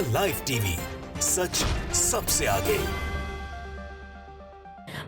The live TV, सच सबसे आगे।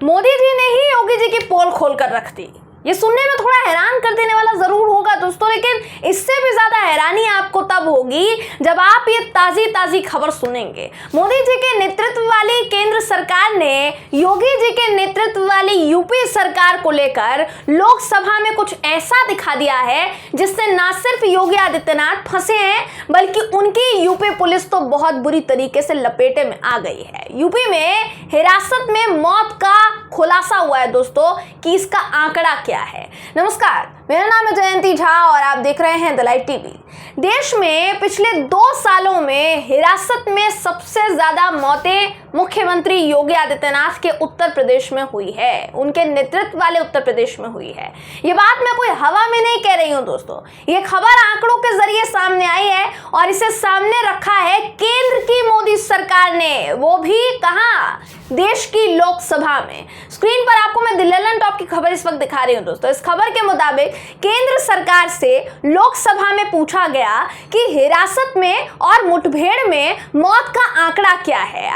मोदी जी ने ही योगी जी की पोल खोलकर रख दी। ये सुनने में थोड़ा हैरान कर देने वाला जरूर होगा दोस्तों, लेकिन इससे भी ज्यादा हैरानी आपको तब होगी जब आप ये ताजी खबर सुनेंगे। मोदी जी के नेतृत्व वाली केंद्र सरकार ने योगी जी के नेतृत्व वाली यूपी सरकार को लेकर लोकसभा में कुछ ऐसा दिखा दिया है जिससे ना सिर्फ योगी आदित्यनाथ फंसे हैं, बल्कि उनकी यूपी पुलिस तो बहुत बुरी तरीके से लपेटे में आ गई है। यूपी में हिरासत में मौत का खुलासा हुआ है दोस्तों कि इसका आंकड़ा क्या है। नमस्कार, मेरा नाम है जयंती झा और आप देख रहे हैं द लाइव टीवी। देश में पिछले 2 सालों में हिरासत में सबसे ज्यादा मौतें मुख्यमंत्री योगी आदित्यनाथ के उत्तर प्रदेश में हुई है, उनके नेतृत्व वाले उत्तर प्रदेश में हुई है। ये बात मैं कोई हवा में नहीं कह रही हूं दोस्तों, ये खबर आंकड़ों के जरिए सामने आई है और इसे सामने रखा है केंद्र की मोदी सरकार ने, वो भी कहां, देश की लोकसभा में। स्क्रीन पर आपको मैं दिल्ली ललन टॉप की खबर इस वक्त दिखा रही हूं दोस्तों। इस खबर के मुताबिक केंद्र सरकार से लोकसभा में पूछा गया कि हिरासत में और मुठभेड़ में मौत का आंकड़ा क्या है।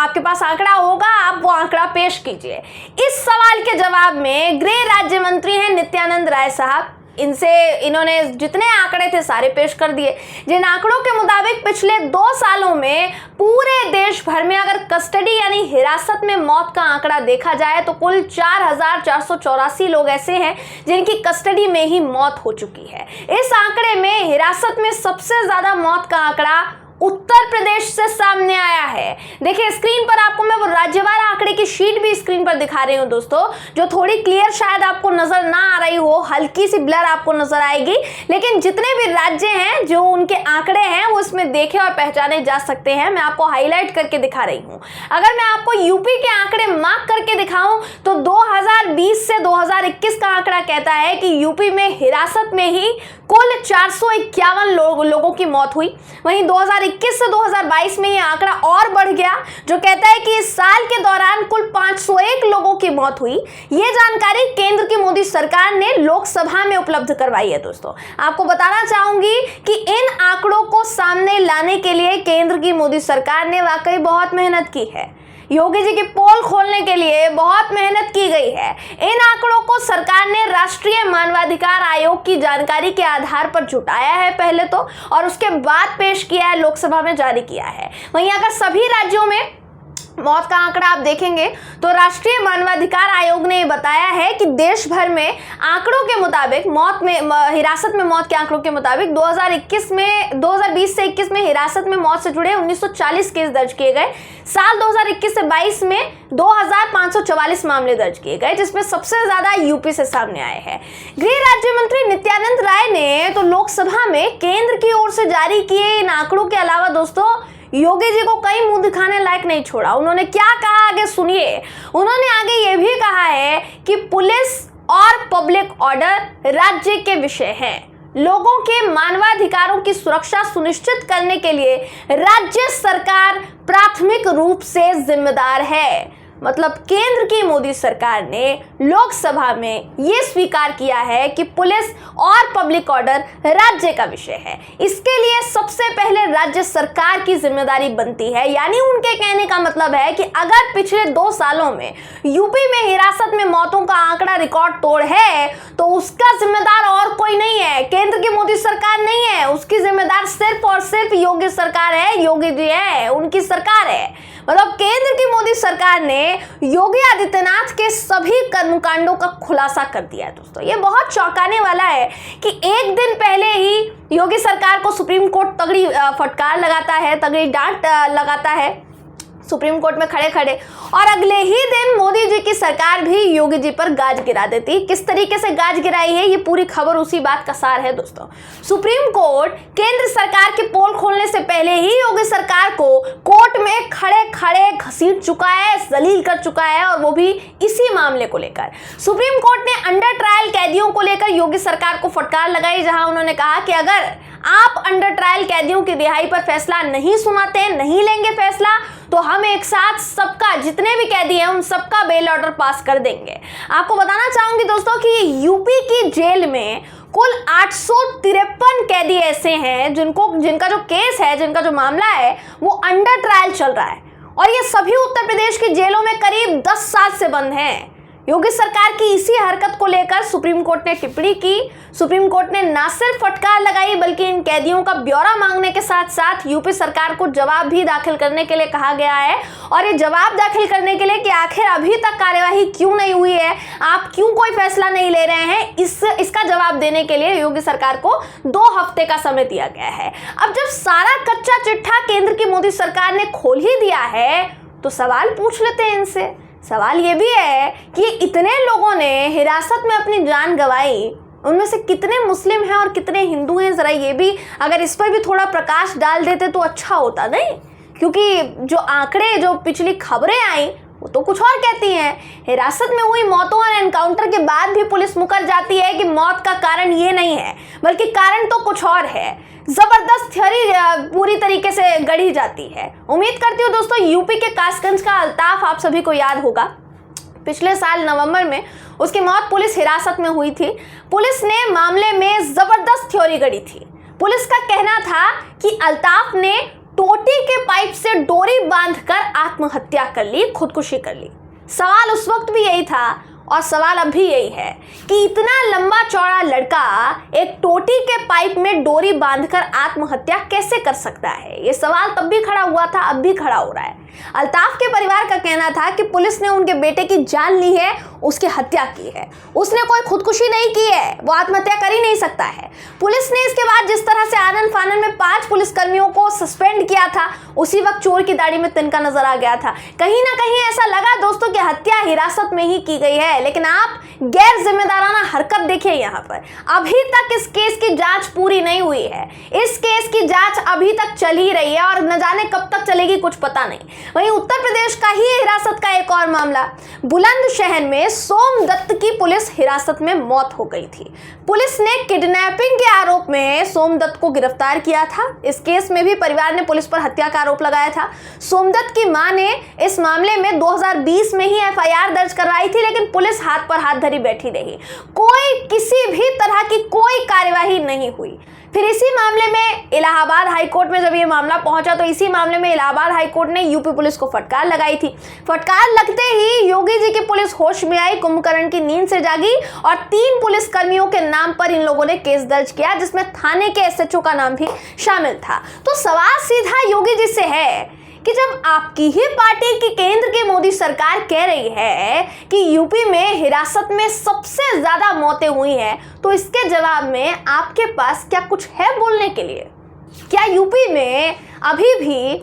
आपके पास आंकड़ा होगा, आप वो आंकड़ा पेश कीजिए। इस सवाल के जवाब में गृह राज्य मंत्री हैं नित्यानंद राय साहब, इन्होंने जितने आंकड़े थे सारे पेश कर दिए, जिन आंकड़ों के मुताबिक पिछले 2 सालों में पूरे देश भर में अगर कस्टडी यानी हिरासत में मौत का आंकड़ा देखा जाए तो कुल 4484 लोग ऐसे हैं जिनकी कस्टडी में ही मौत हो चुकी है। इस आंकड़े में हिरासत में सबसे ज्यादा मौत का आंकड़ा उत्तर प्रदेश से सामने आया है। देखिए स्क्रीन पर आपको मैं वो राज्यवार आंकड़े की शीट भी स्क्रीन पर दिखा रही हूं दोस्तों, जो थोड़ी क्लियर शायद आपको नजर ना आ रही हो, हल्की सी ब्लर आपको नजर आएगी, लेकिन जितने भी राज्य हैं जो उनके आंकड़े हैं वो इसमें देखे और पहचाने जा सकते हैं। मैं आपको हाईलाइट करके दिखा रही हूं। अगर मैं आपको यूपी के आंकड़े मार्क करके दिखाऊं तो 2020 से 2021 का आंकड़ा कहता है कि यूपी में हिरासत में ही कुल 451 लोगों की मौत हुई। वहीं 2021 से 2022 में यह आंकड़ा और बढ़ गया, जो कहता है कि इस साल के दौरान कुल 501 लोगों की मौत हुई। यह जानकारी केंद्र की मोदी सरकार ने लोकसभा में उपलब्ध करवाई है दोस्तों। आपको बताना चाहूंगी कि इन आंकड़ों को सामने लाने के लिए केंद्र की मोदी सरकार ने वाकई बहुत मेहनत की है। योगी जी की पोल खोलने के लिए बहुत मेहनत की गई है। इन आंकड़ों को सरकार ने राष्ट्रीय मानवाधिकार आयोग की जानकारी के आधार पर जुटाया है पहले तो, और उसके बाद पेश किया है, लोकसभा में जारी किया है। वहीं अगर सभी राज्यों में मौत का आंकड़ा आप देखेंगे तो राष्ट्रीय मानवाधिकार आयोग ने बताया है कि देश भर में आंकड़ों के मुताबिक हिरासत में मौत के आंकड़ों के मुताबिक 2020 से 21 में हिरासत में मौत से जुड़े 1940 केस दर्ज किए गए। साल 2021 से 22 में 2544 मामले दर्ज किए गए, जिसमें सबसे ज्यादा यूपी से सामने आए हैं। गृह राज्य मंत्री नित्यानंद राय ने तो लोकसभा में केंद्र की ओर से जारी किए इन आंकड़ों के अलावा दोस्तों योगी जी को कई मुंह दिखाने लायक नहीं छोड़ा। उन्होंने क्या कहा आगे सुनिए। उन्होंने आगे ये भी कहा है कि पुलिस और पब्लिक ऑर्डर राज्य के विषय हैं। लोगों के मानवाधिकारों की सुरक्षा सुनिश्चित करने के लिए राज्य सरकार प्राथमिक रूप से जिम्मेदार है। मतलब केंद्र की मोदी सरकार ने लोकसभा में यह स्वीकार किया है कि पुलिस और पब्लिक ऑर्डर राज्य का विषय है। इसके लिए सबसे पहले राज्य सरकार की जिम्मेदारी बनती है। यानी उनके कहने का मतलब है कि अगर पिछले 2 सालों में यूपी में हिरासत में मौतों का आंकड़ा रिकॉर्ड तोड़ है तो उसका जिम्मेदार और कोई नहीं है, केंद्र की मोदी सरकार नहीं है। उसकी जिम्मेदार सिर्फ और सिर्फ योगी सरकार है, योगी जी है, उनकी सरकार है। मतलब केंद्र की मोदी सरकार ने योगी आदित्यनाथ के सभी कर्मकांडों का खुलासा कर दिया है दोस्तों। ये बहुत चौंकाने वाला है कि एक दिन पहले ही योगी सरकार को सुप्रीम कोर्ट तगड़ी फटकार लगाता है, तगड़ी डांट लगाता है सुप्रीम कोर्ट में खड़े खड़े, और अगले ही दिन मोदी जी की सरकार भी योगी जी पर गाज गिरा देती। किस तरीके से गाज गिराई है, ये पूरी खबर उसी बात का सार है दोस्तों। सुप्रीम कोर्ट केंद्र सरकार के पोल खोलने से पहले ही योगी सरकार को कोर्ट में खड़े खड़े घसीट चुका है, जलील कर चुका है, और वो भी इसी मामले को लेकर। सुप्रीम कोर्ट ने अंडर ट्रायल कैदियों को लेकर योगी सरकार को फटकार लगाई, जहां उन्होंने कहा कि अगर आप अंडर ट्रायल कैदियों की रिहाई पर फैसला नहीं सुनाते, नहीं लेंगे फैसला, तो हम एक साथ सबका, जितने भी कैदी हैं उन सबका बेल ऑर्डर पास कर देंगे। आपको बताना चाहूंगी दोस्तों कि यूपी की जेल में कुल 853 कैदी ऐसे हैं जिनका जो केस है, जिनका जो मामला है वो अंडर ट्रायल चल रहा है और ये सभी उत्तर प्रदेश की जेलों में करीब 10 साल से बंद हैं। योगी सरकार की इसी हरकत को लेकर सुप्रीम कोर्ट ने टिप्पणी की। सुप्रीम कोर्ट ने न सिर्फ फटकार लगाई बल्कि इन कैदियों का ब्यौरा मांगने के साथ साथ यूपी सरकार को जवाब भी दाखिल करने के लिए कहा गया है। और ये जवाब दाखिल करने के लिए कि आखिर अभी तक कार्यवाही क्यों नहीं हुई है, आप क्यों कोई फैसला नहीं ले रहे हैं, इसका जवाब देने के लिए योगी सरकार को 2 हफ्ते का समय दिया गया है। अब जब सारा कच्चा चिट्ठा केंद्र की मोदी सरकार ने खोल ही दिया है तो सवाल पूछ लेते हैं इनसे। सवाल ये भी है कि इतने लोगों ने हिरासत में अपनी जान गंवाई, उनमें से कितने मुस्लिम हैं और कितने हिंदू हैं, जरा ये भी अगर इस पर भी थोड़ा प्रकाश डाल देते तो अच्छा होता, नहीं? क्योंकि जो आंकड़े, जो पिछली खबरें आई वो तो कुछ और कहती हैं। हिरासत में हुई मौतों और एनकाउंटर के बाद भी पुलिस मुकर जाती है कि मौत का कारण ये नहीं है बल्कि कारण तो कुछ और है। जबरदस्त थ्योरी पूरी तरीके से गढ़ी जाती है। उम्मीद करती हूँ दोस्तों यूपी के कासगंज का अल्ताफ आप सभी को याद होगा। पिछले साल नवंबर में उसकी मौत पुलिस हिरासत में हुई थी। पुलिस ने मामले में जबरदस्त थ्योरी गढ़ी थी। पुलिस का कहना था कि अल्ताफ ने टोटी के पाइप से डोरी बांधकर आत्महत्या कर ली, खुदकुशी कर ली। सवाल उस वक्त भी यही था और सवाल अब भी यही है कि इतना लंबा चौड़ा लड़का एक टोटी के पाइप में डोरी बांधकर आत्महत्या कैसे कर सकता है? ये सवाल तब भी खड़ा हुआ था, अब भी खड़ा हो रहा है। अल्ताफ के परिवार का कहना था कि पुलिस ने उनके बेटे की जान ली है, उसकी हत्या की है। उसने कोई खुदकुशी नहीं की है, वो आत्महत्या कर ही नहीं सकता है। पुलिस ने इसके बाद जिस तरह से आनन फानन में 5 पुलिसकर्मियों को सस्पेंड किया था, उसी वक्त चोर की दाढ़ी में तिनका नजर आ गया था। कहीं ना कहीं ऐसा लगा दोस्तों कि हत्या हिरासत में ही की गई है, लेकिन आप गैर जिम्मेदाराना हरकत देखिए यहाँ पर। अभी तक इस केस की जांच पूरी नहीं हुई है। इस केस की जांच अभी तक चल ही रही है और न जाने कब तक चलेगी, कुछ पता नहीं। वहीं उत्तर प्रदेश का ही हिरासत का एक और मामला, बुलंदशहर में सोम दत्त की पुलिस हिरासत में मौत हो गई थी। पुलिस ने किडनैपिंग के आरोप में सोम दत्त को गिरफ्तार किया था। इस केस में भी परिवार ने पुलिस पर हत्या का आरोप लगाया था। सोम दत्त की मां ने इस मामले में 2020 में ही एफआईआर दर्ज करवाई थी, लेकिन पुलिस हाथ पर हाथ धरी बैठी रही। कोई किसी भी तरह की कोई कार्यवाही नहीं हुई। फिर इसी मामले में इलाहाबाद हाईकोर्ट में जब ये मामला पहुंचा तो इसी मामले में इलाहाबाद हाईकोर्ट ने यूपी पुलिस को फटकार लगाई थी। फटकार लगते ही योगी जी की पुलिस होश में आई, कुंभकर्ण की नींद से जागी और 3 पुलिसकर्मियों के नाम पर इन लोगों ने केस दर्ज किया, जिसमें थाने के एसएचओ का नाम भी शामिल था। तो सवाल सीधा योगी जी से है कि जब आपकी ही पार्टी की केंद्र की मोदी सरकार कह रही है कि यूपी में हिरासत में सबसे ज्यादा मौतें हुई हैं, तो इसके जवाब में आपके पास क्या कुछ है बोलने के लिए? क्या यूपी में अभी भी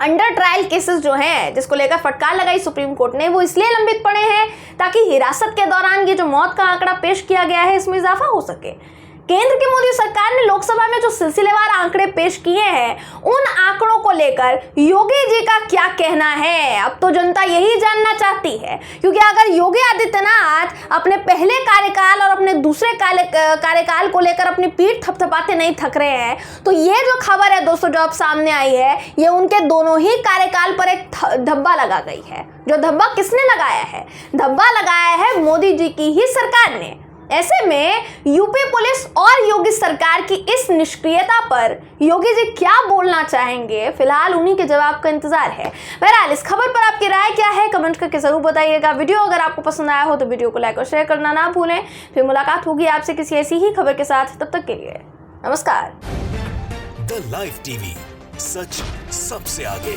अंडर ट्रायल केसेस जो हैं, जिसको लेकर फटकार लगाई सुप्रीम कोर्ट ने, वो इसलिए लंबित पड़े हैं ताकि हिरासत के दौरान ये जो मौत का आंकड़ा पेश किया गया है इसमें इजाफा हो सके? केंद्र की मोदी सरकार ने लोकसभा में जो सिलसिलेवार आंकड़े पेश किए हैं, उन आंकड़ों को लेकर योगी जी का क्या कहना है? अब तो जनता यही जानना चाहती है, क्योंकि अगर योगी आदित्यनाथ अपने पहले कार्यकाल और अपने दूसरे कार्यकाल को लेकर अपनी पीठ थपथपाते नहीं थक रहे हैं, तो ये जो खबर है दोस्तों जो अब सामने आई है, ये उनके दोनों ही कार्यकाल पर एक धब्बा लगा गई है। जो धब्बा किसने लगाया है? धब्बा लगाया है मोदी जी की ही सरकार ने। ऐसे में यूपी पुलिस और योगी सरकार की इस निष्क्रियता पर योगी जी क्या बोलना चाहेंगे, फिलहाल उन्हीं के जवाब का इंतजार है। बहरहाल इस खबर पर आपकी राय क्या है, कमेंट करके जरूर बताइएगा। वीडियो अगर आपको पसंद आया हो तो वीडियो को लाइक और शेयर करना ना भूलें। फिर मुलाकात होगी आपसे किसी ऐसी ही खबर के साथ, तब तक के लिए नमस्कार। द लाइव टीवी, सच सबसे आगे।